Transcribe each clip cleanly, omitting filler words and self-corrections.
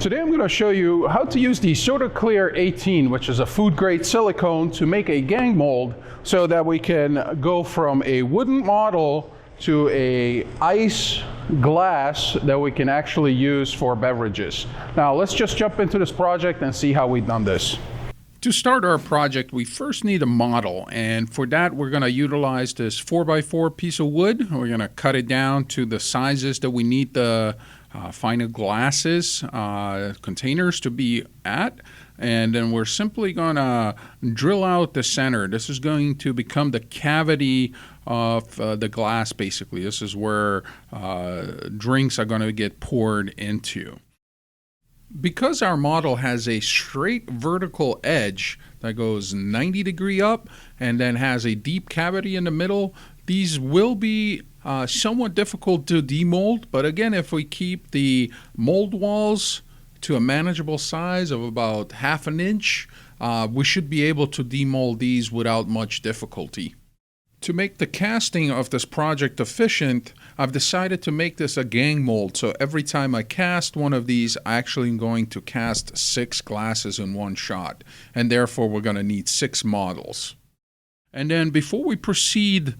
Today I'm going to show you how to use the SORTA Clear 18, which is a food grade silicone, to make a gang mold so that we can go from a wooden model to a ice glass that we can actually use for beverages. Now let's just jump into this project and see how we've done this. To start our project, we first need a model, and for that we're going to utilize this 4x4 piece of wood. We're going to cut it down to the sizes that we need the final glasses containers to be at, and then we're simply going to drill out the center. This is going to become the cavity of the glass, basically. This is where drinks are going to get poured into. Because our model has a straight vertical edge that goes 90 degrees up and then has a deep cavity in the middle, these will be somewhat difficult to demold. But again, if we keep the mold walls to a manageable size of about 1/2 inch, we should be able to demold these without much difficulty. To make the casting of this project efficient, I've decided to make this a gang mold. So every time I cast one of these, I actually am going to cast 6 glasses in one shot. And therefore, we're going to need 6 models. And then before we proceed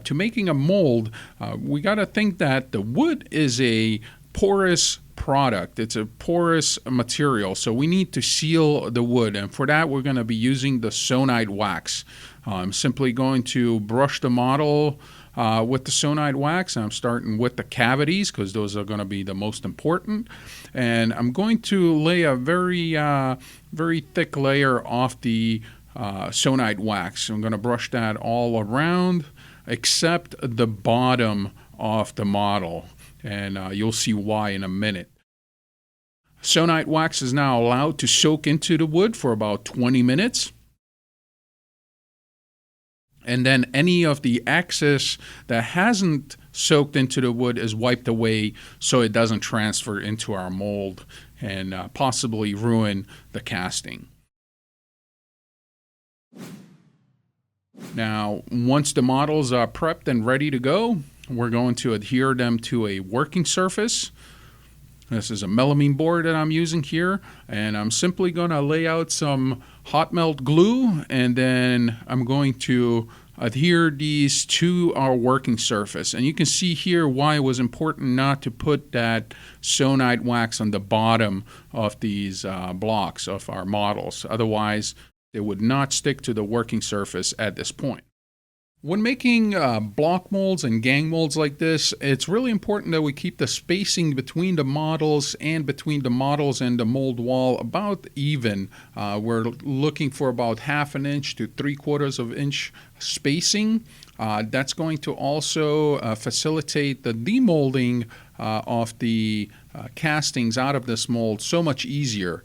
to making a mold, we got to think that the wood is a porous product. It's a porous material, so we need to seal the wood, and for that we're going to be using the sonite wax. I'm simply going to brush the model with the sonite wax. I'm starting with the cavities because those are going to be the most important, and I'm going to lay a very thick layer off the sonite wax. I'm going to brush that all around except the bottom of the model, and you'll see why in a minute. Sonite wax is now allowed to soak into the wood for about 20 minutes. And then any of the excess that hasn't soaked into the wood is wiped away so it doesn't transfer into our mold and possibly ruin the casting. Now, once the models are prepped and ready to go, we're going to adhere them to a working surface. This is a melamine board that I'm using here, and I'm simply going to lay out some hot melt glue, and then I'm going to adhere these to our working surface. And you can see here why it was important not to put that sonite wax on the bottom of these blocks of our models. Otherwise, they would not stick to the working surface at this point. When making block molds and gang molds like this, it's really important that we keep the spacing between the models and between the models and the mold wall about even. We're looking for about 1/2 inch to 3/4 inch spacing. That's going to also facilitate the demolding of the castings out of this mold so much easier.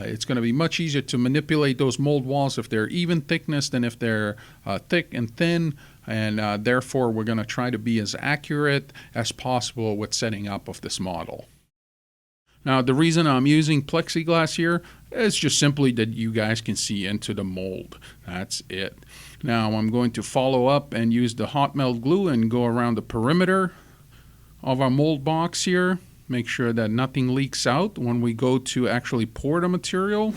It's going to be much easier to manipulate those mold walls if they're even thickness than if they're thick and thin, and therefore we're going to try to be as accurate as possible with setting up of this model. Now, the reason I'm using plexiglass here is just simply that you guys can see into the mold. That's it. Now I'm going to follow up and use the hot melt glue and go around the perimeter of our mold box here. Make sure that nothing leaks out when we go to actually pour the material.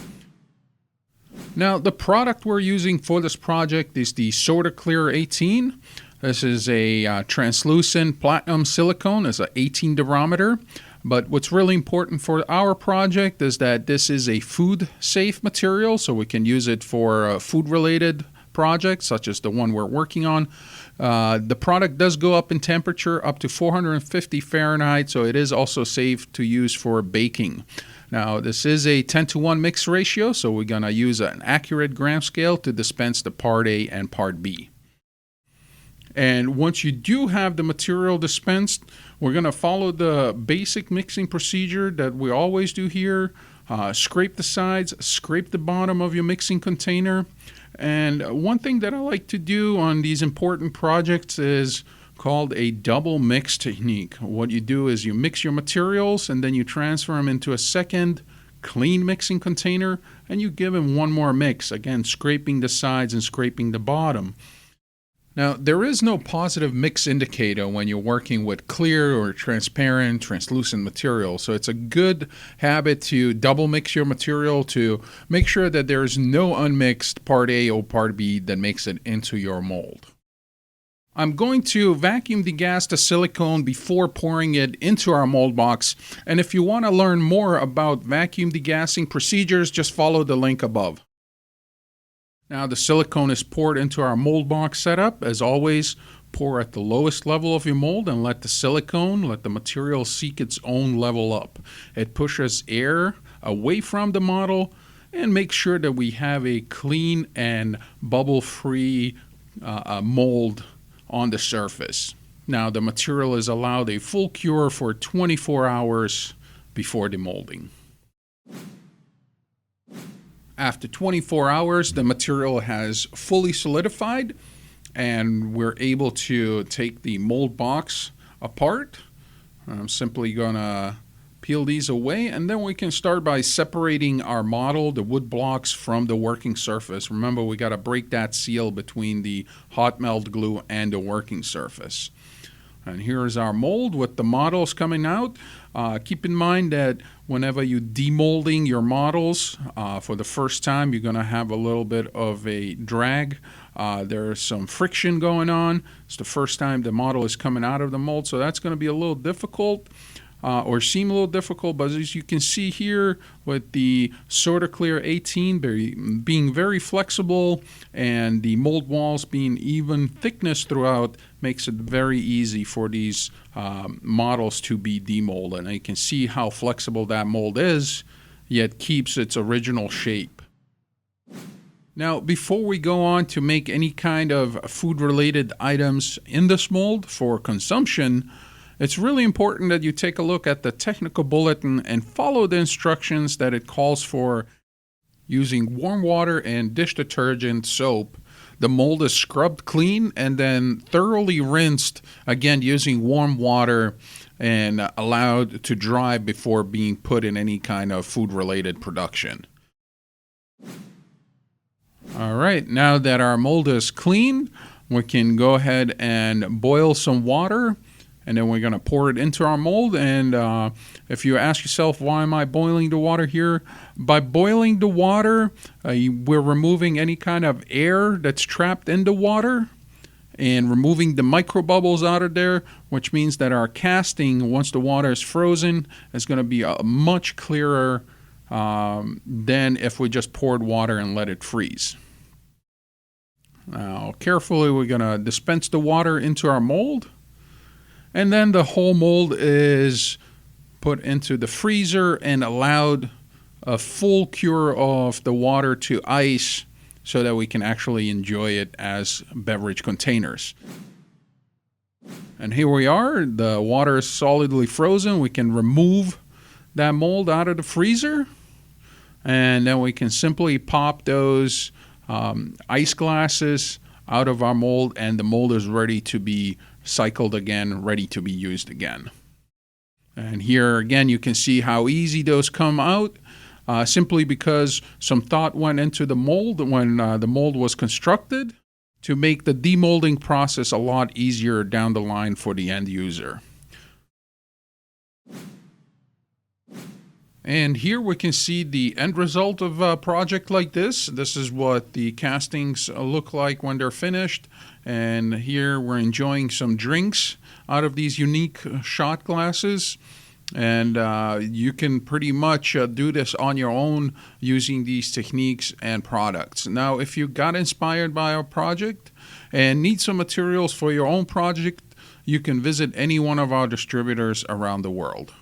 Now, the product we're using for this project is the SORTA Clear 18. This is a translucent platinum silicone. It's an 18 diameter. But what's really important for our project is that this is a food-safe material, so we can use it for food-related projects, such as the one we're working on. The product does go up in temperature up to 450 Fahrenheit, so it is also safe to use for baking. Now, this is a 10-to-1 mix ratio, so we're going to use an accurate gram scale to dispense the part A and part B. And once you do have the material dispensed, we're going to follow the basic mixing procedure that we always do here. Scrape the sides, scrape the bottom of your mixing container. And one thing that I like to do on these important projects is called a double mix technique. What you do is you mix your materials and then you transfer them into a second clean mixing container and you give them one more mix, again scraping the sides and scraping the bottom. Now, there is no positive mix indicator when you're working with clear or transparent, translucent material. So it's a good habit to double mix your material to make sure that there's no unmixed part A or part B that makes it into your mold. I'm going to vacuum degas the silicone before pouring it into our mold box. And if you want to learn more about vacuum degassing procedures, just follow the link above. Now the silicone is poured into our mold box setup. As always, pour at the lowest level of your mold and let the material seek its own level up. It pushes air away from the model and makes sure that we have a clean and bubble-free mold on the surface. Now the material is allowed a full cure for 24 hours before demolding. After 24 hours, the material has fully solidified and we're able to take the mold box apart. I'm simply gonna peel these away and then we can start by separating our model, the wood blocks, from the working surface. Remember, we gotta break that seal between the hot melt glue and the working surface. And here's our mold with the models coming out. Keep in mind that whenever you're demolding your models for the first time, you're going to have a little bit of a drag. There's some friction going on. It's the first time the model is coming out of the mold, so that's going to be a little difficult. Or seem a little difficult, but as you can see here with the SORTA Clear 18 being very flexible and the mold walls being even thickness throughout, makes it very easy for these models to be demolded. And you can see how flexible that mold is, yet keeps its original shape. Now, before we go on to make any kind of food-related items in this mold for consumption, it's really important that you take a look at the technical bulletin and follow the instructions that it calls for. Using warm water and dish detergent soap, the mold is scrubbed clean and then thoroughly rinsed, again using warm water, and allowed to dry before being put in any kind of food-related production. All right, now that our mold is clean, we can go ahead and boil some water. And then we're going to pour it into our mold. And if you ask yourself, why am I boiling the water here? By boiling the water, we're removing any kind of air that's trapped in the water and removing the micro bubbles out of there, which means that our casting, once the water is frozen, is going to be much clearer than if we just poured water and let it freeze. Now, carefully, we're going to dispense the water into our mold. And then the whole mold is put into the freezer and allowed a full cure of the water to ice so that we can actually enjoy it as beverage containers. And here we are. The water is solidly frozen. We can remove that mold out of the freezer. And then we can simply pop those ice glasses out of our mold, and the mold is ready to be cycled again, ready to be used again. And here again you can see how easy those come out, simply because some thought went into the mold when the mold was constructed to make the demolding process a lot easier down the line for the end user. And here we can see the end result of a project like this. This is what the castings look like when they're finished. And here we're enjoying some drinks out of these unique shot glasses. And you can pretty much do this on your own using these techniques and products. Now, if you got inspired by our project and need some materials for your own project, you can visit any one of our distributors around the world.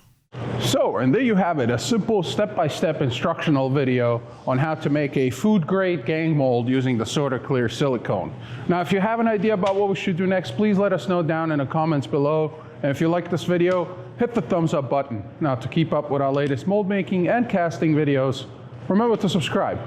So, and there you have it, a simple step-by-step instructional video on how to make a food-grade gang mold using the SORTA Clear silicone. Now, if you have an idea about what we should do next, please let us know down in the comments below. And if you like this video, hit the thumbs up button. Now, to keep up with our latest mold making and casting videos, remember to subscribe.